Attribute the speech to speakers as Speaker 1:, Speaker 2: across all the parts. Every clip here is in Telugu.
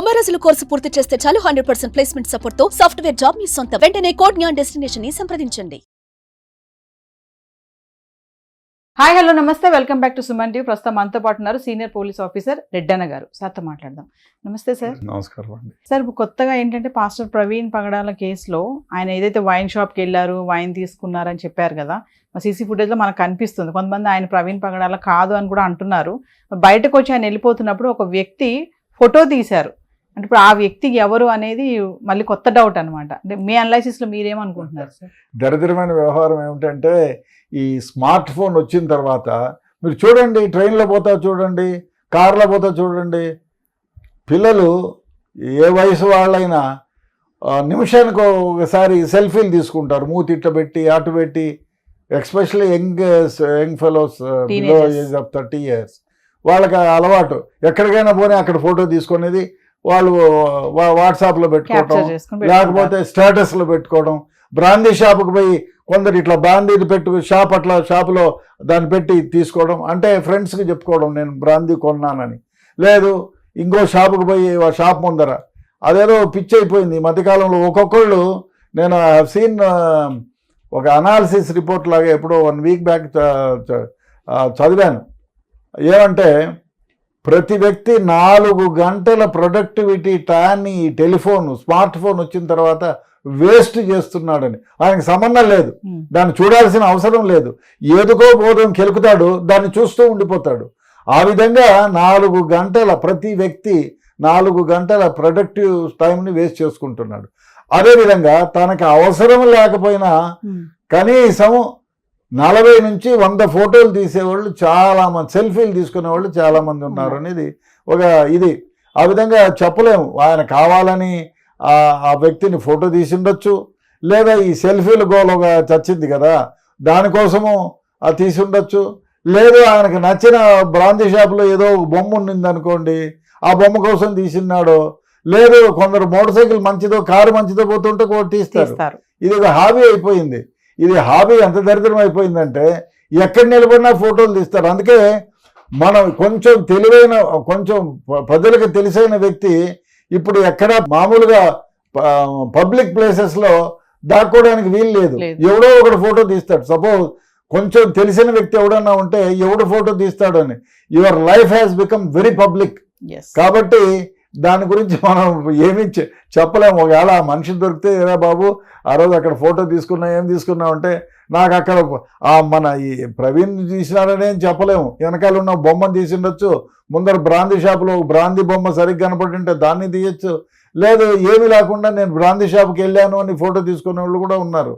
Speaker 1: 90 రోజుల కోర్సు పూర్తి చేస్తే చాలు 100% ప్లేస్మెంట్ సపోర్ట్ తో సాఫ్ట్వేర్ జాబ్ మీ సొంతం. వెంటనే కోడ్ జ్ఞాన్ డెస్టినేషన్ ని సంప్రదించండి.
Speaker 2: హాయ్ హలో నమస్తే, welcome back to Suman TV. ప్రస్తుతం మనతో పాటు ఉన్నారు సీనియర్ పోలీస్ ఆఫీసర్ రెడ్డన్న గారు. సార్తో మాట్లాడదాం. నమస్తే సార్.
Speaker 3: నమస్కారం అండి.
Speaker 2: సార్, ఇప్పుడు కొత్తగా ఏంటంటే పాస్టర్ ప్రవీణ్ పగడాల కేసులో ఆయన ఏదైతే వైన్ షాప్కి వెళ్ళారు, వైన్ తీసుకున్నారని చెప్పారు కదా, సీసీ ఫుటేజ్లో మనకు కనిపిస్తుంది. కొంతమంది ఆయన ప్రవీణ్ పగడాల కాదు అని కూడా అంటున్నారు. బయటకు వచ్చి ఆయన వెళ్ళిపోతున్నప్పుడు ఒక వ్యక్తి ఫోటో తీశారు. అంటే ఇప్పుడు ఆ వ్యక్తి ఎవరు అనేది మళ్ళీ కొత్త డౌట్ అనమాట. అంటే మీ అనాలిసిస్లో మీరేమనుకుంటున్నారు సార్?
Speaker 3: దరిద్రమైన వ్యవహారం ఏమిటంటే, ఈ స్మార్ట్ ఫోన్ వచ్చిన తర్వాత మీరు చూడండి, ట్రైన్లో పోతా చూడండి, కార్లో పోతా చూడండి, పిల్లలు ఏ వయసు వాళ్ళైనా నిమిషానికి ఒకసారి సెల్ఫీలు తీసుకుంటారు. మూతి ఇట్ట పెట్టి అటు పెట్టి, especially young fellows below age of 30 years వాళ్ళకి అలవాటు. ఎక్కడికైనా పోనీ అక్కడ ఫోటో తీసుకునేది వాళ్ళు వాట్సాప్లో పెట్టుకోవడం, లేకపోతే స్టేటస్లో పెట్టుకోవడం. బ్రాందీ షాపుకి పోయి కొందరు ఇట్లా బ్రాందీ షాపులో దాన్ని పెట్టి తీసుకోవడం, అంటే ఫ్రెండ్స్కి చెప్పుకోవడం నేను బ్రాందీ కొన్నానని. లేదు, ఇంకో షాపుకి పోయి ఆ షాప్ ముందర అదేదో పిచ్చి అయిపోయింది ఈ మధ్యకాలంలో. ఒక్కొక్కళ్ళు నేను సీన్ ఒక అనాలిసిస్ రిపోర్ట్ లాగా ఎప్పుడో 1 week బ్యాక్ చదివాను. ఏమంటే ప్రతి వ్యక్తి 4 గంటల ప్రొడక్టివిటీ టైంని ఈ స్మార్ట్ ఫోన్ వచ్చిన తర్వాత వేస్ట్ చేస్తున్నాడని. ఆయనకు సంబంధం లేదు, దాన్ని చూడాల్సిన అవసరం లేదు. ఏదుకో బోధం కెలుకుతాడు, దాన్ని చూస్తూ ఉండిపోతాడు. ఆ విధంగా 4 గంటల ప్రతి వ్యక్తి 4 గంటల ప్రొడక్టివ్ టైంని వేస్ట్ చేసుకుంటున్నాడు. అదేవిధంగా తనకు అవసరం లేకపోయినా కనీసం 40 నుంచి 100 ఫోటోలు తీసేవాళ్ళు చాలామంది, సెల్ఫీలు తీసుకునేవాళ్ళు చాలామంది ఉన్నారు అనేది ఒక ఇది. ఆ విధంగా చెప్పలేము. ఆయన కావాలని ఆ వ్యక్తిని ఫోటో తీసి ఉండొచ్చు, లేదా ఈ సెల్ఫీలు గోలుగా చచ్చింది కదా దానికోసము అది తీసి ఉండొచ్చు, లేదు ఆయనకు నచ్చిన బ్రాందీ షాప్లో ఏదో బొమ్మ ఉండింది అనుకోండి, ఆ బొమ్మ కోసం తీసినాడు. లేదు, కొందరు మోటార్ సైకిల్ మంచిదో కారు మంచిదో పోతుంటే తీస్తారు. ఇది ఒక హాబీ అయిపోయింది. ఇది హాబీ ఎంత దరిద్రం అయిపోయిందంటే ఎక్కడ నిలబడినా ఫోటోలు తీస్తారు. అందుకే మనం కొంచెం తెలివైన, కొంచెం ప్రజలకు తెలిసైన వ్యక్తి ఇప్పుడు ఎక్కడ మామూలుగా పబ్లిక్ ప్లేసెస్లో దాక్కోవడానికి వీలు లేదు. ఎవడో ఒకడు ఫోటో తీస్తాడు. సపోజ్ కొంచెం తెలిసిన వ్యక్తి ఎవడన్నా ఉంటే ఎవడు ఫోటో తీస్తాడు అని. Your life has become very public. కాబట్టి దాని గురించి మనం ఏమీ చెప్పలేము. ఒకవేళ ఆ మనిషి దొరికితే, ఏరా బాబు ఆ రోజు అక్కడ ఫోటో తీసుకున్నా, ఏం తీసుకున్నావు అంటే, నాకు అక్కడ మన ఈ ప్రవీణ్ తీసినారని ఏం చెప్పలేము. వెనకాల ఉన్న బొమ్మను తీసిండొచ్చు, ముందర బ్రాందీ షాపులో బ్రాందీ బొమ్మ సరిగ్గా కనపడింటే దాన్ని తీయచ్చు. లేదు, ఏమీ లేకుండా నేను బ్రాందీ షాప్కి వెళ్ళాను అని ఫోటో తీసుకునే వాళ్ళు కూడా ఉన్నారు.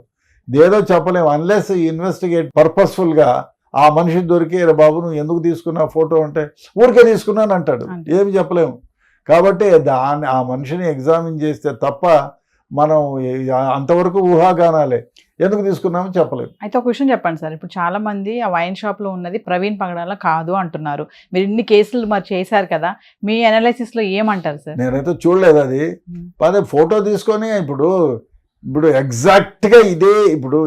Speaker 3: ఇదేదో చెప్పలేము. అన్లెస్ ఇన్వెస్టిగేట్ పర్పస్ఫుల్గా ఆ మనిషి దొరికి, బాబు నువ్వు ఎందుకు తీసుకున్నావు ఫోటో అంటే, ఊరికే తీసుకున్నాను అంటాడు. ఏమి చెప్పలేము. కాబట్టి ఆ మనిషిని ఎగ్జామిన్ చేస్తే తప్ప మనం అంతవరకు ఊహాగానాలే, ఎందుకు తీసుకున్నామో చెప్పలేము.
Speaker 2: అయితే ఒక విషయం చెప్పండి సార్, ఇప్పుడు చాలా మంది ఆ వైన్ షాప్లో ఉన్నది ప్రవీణ్ పగడాల కాదు అంటున్నారు. మీరు ఇన్ని కేసులు మరి చేశారు కదా, మీ అనాలిసిస్లో ఏమంటారు సార్?
Speaker 3: నేనైతే చూడలేదు అది. అదే ఫోటో తీసుకొని ఇప్పుడు ఎగ్జాక్ట్గా ఇదే, ఇప్పుడు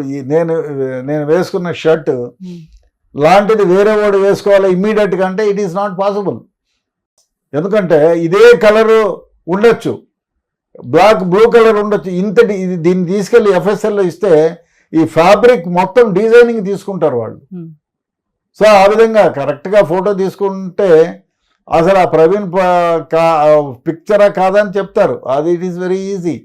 Speaker 3: నేను వేసుకున్న షర్ట్ లాంటిది వేరే వాడు వేసుకోవాలి ఇమ్మీడియట్గా అంటే ఇట్ ఈస్ నాట్ పాసిబుల్. ఎందుకంటే ఇదే కలరు ఉండొచ్చు, బ్లూ కలర్ ఉండొచ్చు. దీన్ని తీసుకెళ్ళి FSLలో ఇస్తే ఈ ఫ్యాబ్రిక్ మొత్తం డిజైనింగ్ తీసుకుంటారు వాళ్ళు. సో ఆ విధంగా కరెక్ట్గా ఫోటో తీసుకుంటే అసలు ఆ ప్రవీణ్ పిక్చరా కాదని చెప్తారు. అది ఇట్ ఈస్ వెరీ ఈజీ.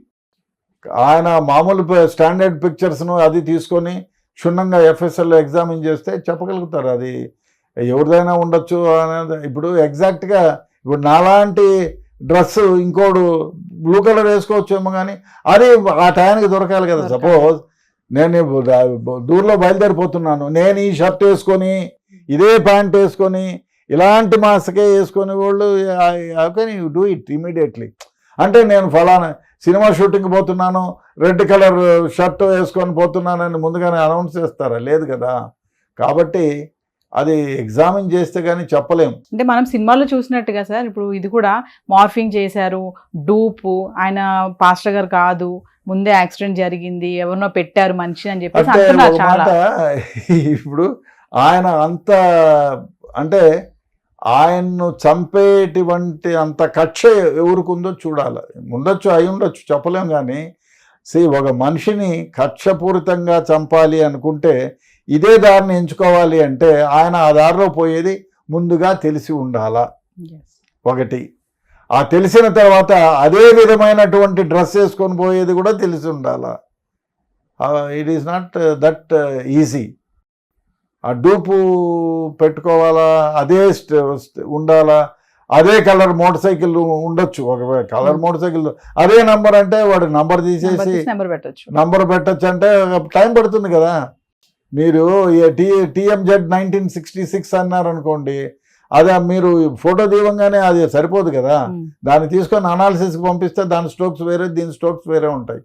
Speaker 3: ఆయన మామూలు స్టాండర్డ్ పిక్చర్స్ను అది తీసుకొని క్షుణ్ణంగా FSLలో ఎగ్జామిన్ చేస్తే చెప్పగలుగుతారు. అది ఎవరిదైనా ఉండొచ్చు అనేది. ఇప్పుడు ఎగ్జాక్ట్గా ఇప్పుడు నాలాంటి డ్రెస్సు ఇంకోడు బ్లూ కలర్ వేసుకోవచ్చేమో, కానీ అది ఆ టైంకి దొరకాలి కదా. సపోజ్ నేను దూరంలో బయలుదేరిపోతున్నాను, నేను ఈ షర్ట్ వేసుకొని ఇదే ప్యాంట్ వేసుకొని ఇలాంటి మాస్కే వేసుకొని వాళ్ళు how can you do it immediately? అంటే నేను ఫలానా సినిమా షూటింగ్ పోతున్నాను, రెడ్ కలర్ షర్ట్ వేసుకొని పోతున్నానని ముందుగానే అనౌన్స్ చేస్తారా? లేదు కదా. కాబట్టి అది ఎగ్జామిన్ చేస్తే కానీ చెప్పలేము.
Speaker 2: అంటే మనం సినిమాలో చూసినట్టుగా సార్, ఇప్పుడు ఇది కూడా మార్ఫింగ్ చేశారు, డూపు, ఆయన పాస్టర్ గారు కాదు, ముందే యాక్సిడెంట్ జరిగింది, ఎవరినో పెట్టారు మనిషి అని చెప్పేసి అంటున్నారు చాలా.
Speaker 3: ఇప్పుడు ఆయన అంత అంటే ఆయన్ను చంపేటువంటి అంత కక్ష ఎవరికి ఉందో చూడాలి. ఉండొచ్చు, అయి ఉండొచ్చు, చెప్పలేం. కానీ ఒక మనిషిని కక్షపూరితంగా చంపాలి అనుకుంటే ఇదే దారిని ఎంచుకోవాలి అంటే ఆయన ఆ దారిలో పోయేది ముందుగా తెలిసి ఉండాలా. ఒకటి, ఆ తెలిసిన తర్వాత అదే విధమైనటువంటి డ్రెస్ వేసుకొని పోయేది కూడా తెలిసి ఉండాలా. It is not that easy. ఆ డూపు పెట్టుకోవాలా, అదే ఉండాలా, అదే కలర్ మోటార్ సైకిల్ ఉండొచ్చు. ఒక కలర్ మోటార్ సైకిల్ అదే నంబర్ అంటే వాడు నంబర్ తీసేసి నంబర్ పెట్టచ్చు అంటే టైం పడుతుంది కదా. మీరు TMZ 1966 అన్నారు అనుకోండి, అదే మీరు ఫోటో తీయంగానే అది సరిపోదు కదా. దాన్ని తీసుకొని అనాలిసిస్కి పంపిస్తే దాని స్ట్రోక్స్ వేరే, దీని స్ట్రోక్స్ వేరే ఉంటాయి.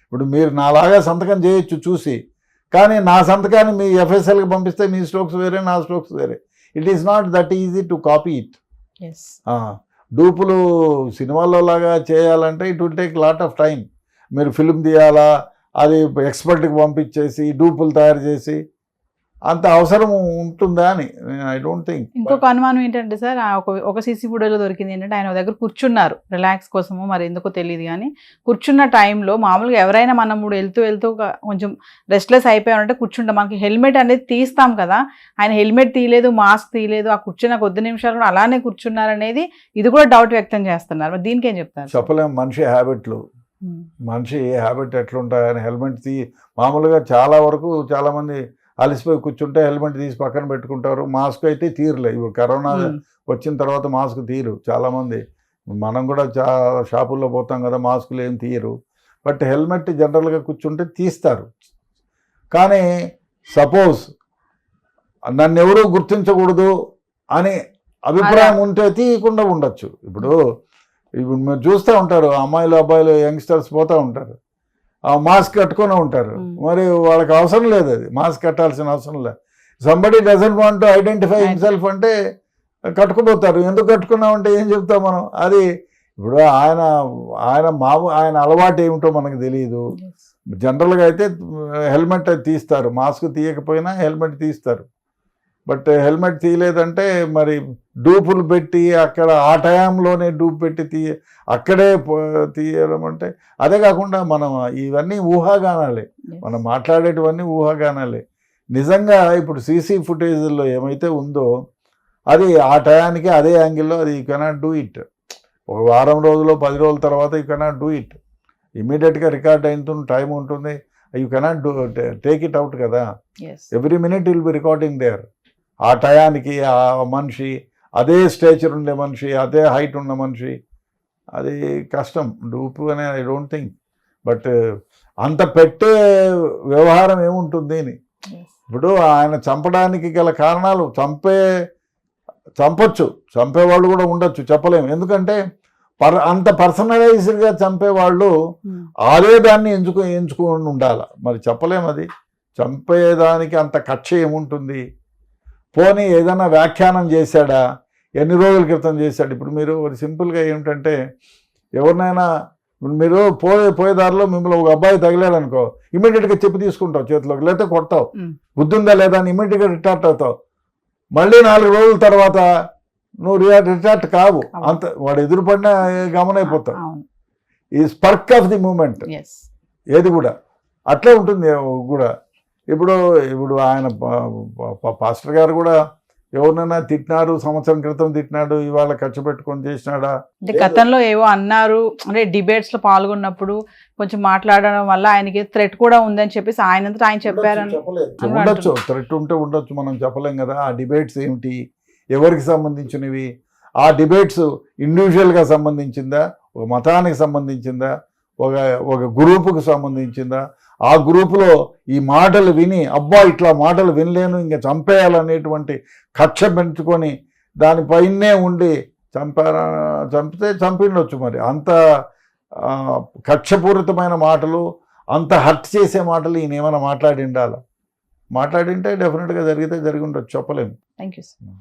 Speaker 3: ఇప్పుడు మీరు నాలాగా సంతకం చేయొచ్చు చూసి, కానీ నా సంతకాన్ని మీ FSLకి పంపిస్తే మీ స్ట్రోక్స్ వేరే, నా స్ట్రోక్స్ వేరే. It is not that easy to copy it. డూపులు సినిమాల్లో లాగా చేయాలంటే it will take lot of time. మీరు ఫిల్మ్ తీయాలా, అది ఎక్స్పర్ట్కి పంపించేసి డూపులు తయారు చేసి అంత అవసరం ఉంటుందా అని ఐ డోంట్ థింక్.
Speaker 2: ఇంకొక అనుమానం ఏంటంటే సార్, ఒక సీసీ ఫుటేజ్లో దొరికింది ఏంటంటే ఆయన దగ్గర కూర్చున్నారు రిలాక్స్ కోసము, మరి ఎందుకో తెలియదు కానీ కూర్చున్న టైంలో మామూలుగా ఎవరైనా మనం వెళ్తూ కొంచెం రెస్ట్లెస్ అయిపోయామంటే కూర్చుంటాం, మనకి హెల్మెట్ అనేది తీస్తాం కదా. ఆయన హెల్మెట్ తీయలేదు, మాస్క్ తీయలేదు, ఆ కూర్చున్న కొద్ది నిమిషాలు కూడా అలానే కూర్చున్నారనేది ఇది కూడా డౌట్ వ్యక్తం చేస్తున్నారు. మరి దీనికి ఏం చెప్తారు?
Speaker 3: చెప్పలేం, మనిషి హ్యాబిట్లు, మనిషి హ్యాబిట్ ఎట్లుంటాయని. హెల్మెట్ మామూలుగా చాలా వరకు చాలామంది అలసిపోయి కూర్చుంటే హెల్మెట్ తీసి పక్కన పెట్టుకుంటారు. మాస్క్ అయితే తీరులే. ఇప్పుడు కరోనా వచ్చిన తర్వాత మాస్క్ తీరు చాలామంది. మనం కూడా షాపుల్లో పోతాం కదా, మాస్కులు ఏం తీయరు. బట్ హెల్మెట్ జనరల్గా కూర్చుంటే తీస్తారు. కానీ సపోజ్ నన్ను ఎవరూ గుర్తించకూడదు అని అభిప్రాయం ఉంటే తీయకుండా ఉండొచ్చు. ఇప్పుడు మీరు చూస్తూ ఉంటారు, అమ్మాయిలు అబ్బాయిలు యంగ్స్టర్స్ పోతూ ఉంటారు, మాస్క్ కట్టుకునే ఉంటారు. మరి వాళ్ళకి అవసరం లేదు, అది మాస్క్ కట్టాల్సిన అవసరం లేదు. Somebody doesn't want to identify himself అంటే కట్టుకుపోతారు. ఎందుకు కట్టుకున్నామంటే ఏం చెప్తాం మనం? అది ఇప్పుడు ఆయన అలవాటు ఏమిటో మనకు తెలియదు. జనరల్గా అయితే హెల్మెట్ తీస్తారు, మాస్క్ తీయకపోయినా హెల్మెట్ తీస్తారు. బట్ హెల్మెట్ తీయలేదంటే మరి డూపులు పెట్టి అక్కడ ఆ టైంలోనే డూప్ పెట్టి అక్కడే తీయడం అంటే, అదే కాకుండా మనం ఇవన్నీ ఊహాగానాలే, మనం మాట్లాడేటివన్నీ ఊహాగానాలే. నిజంగా ఇప్పుడు సీసీ ఫుటేజ్లో ఏమైతే ఉందో అది ఆ టయానికి అదే యాంగిల్లో అది యూ కెనాట్ డూ ఇట్. ఒక వారం రోజులు 10 రోజుల తర్వాత యూ కెనాట్ డూ ఇట్. ఇమీడియట్గా రికార్డ్ అయిన టైం ఉంటుంది, you cannot take it out కదా. Every minute will be recording there. ఆ టయానికి ఆ మనిషి, అదే స్టేచర్ ఉండే మనిషి, అదే హైట్ ఉన్న మనిషి, అది కష్టం డూపు అని ఐ డోంట్ థింక్. బట్ అంత పెట్టే వ్యవహారం ఏముంటుంది అని. ఇప్పుడు ఆయన చంపడానికి గల కారణాలు, చంపొచ్చు, చంపేవాళ్ళు కూడా ఉండొచ్చు, చెప్పలేము. ఎందుకంటే అంత పర్సనలైజ్డ్గా చంపేవాళ్ళు అదే దాన్ని ఎంచుకొని ఉండాలి. మరి చెప్పలేము, అది చంపేదానికి అంత కక్ష ఏముంటుంది. పోనీ ఏదైనా వ్యాఖ్యానం చేశాడా, ఎన్ని రోజుల క్రితం చేశాడు. ఇప్పుడు మీరు సింపుల్గా ఏమిటంటే, ఎవరినైనా మీరు పోయే దారిలో మిమ్మల్ని ఒక అబ్బాయి తగిలాడు అనుకో, ఇమీడియట్గా చెప్పి తీసుకుంటావు చేతిలోకి, లేకపోతే కొడతావు, గుర్తుందా లేదా అని ఇమీడియట్గా రిటార్ట్ అవుతావు. మళ్ళీ 4 రోజుల తర్వాత నువ్వు రిటార్ట్ కావు, అంత వాడు ఎదురుపడినా గమనైపోతావు. ఈ స్పర్క్ ఆఫ్ ది మూమెంట్ ఏది కూడా అట్లే ఉంటుంది కూడా. ఇప్పుడు ఆయన పాస్టర్ గారు కూడా ఎవరినైనా తిట్టినారు, సంవత్సరం క్రితం తిట్టినాడు, ఇవాళ ఖర్చు పెట్టుకొని చేసినాడా?
Speaker 2: అంటే గతంలో ఏవో అన్నారు, అంటే డిబేట్స్ లో పాల్గొన్నప్పుడు కొంచెం మాట్లాడడం వల్ల ఆయనకి థ్రెట్ కూడా ఉందని చెప్పేసి ఆయన చెప్పారని.
Speaker 3: ఉండొచ్చు, థ్రెట్ ఉంటే ఉండొచ్చు, మనం చెప్పలేం కదా. ఆ డిబేట్స్ ఏమిటి, ఎవరికి సంబంధించినవి? ఆ డిబేట్స్ ఇండివిజువల్గా సంబంధించిందా, ఒక మతానికి సంబంధించిందా, ఒక గ్రూపుకు సంబంధించిందా? ఆ గ్రూపులో ఈ మాటలు విని అబ్బా ఇట్లా మాటలు వినలేను, ఇంకా చంపేయాలనేటువంటి కక్ష పెంచుకొని దానిపైనే ఉండి చంపితే చంపిండొచ్చు. మరి అంత కక్షపూరితమైన మాటలు, అంత హర్ట్ చేసే మాటలు ఈయన ఏమైనా మాట్లాడిండాలా? మాట్లాడింటే డెఫినెట్గా జరిగితే జరిగి ఉండొచ్చు, చెప్పలేము.
Speaker 2: Thank you sir.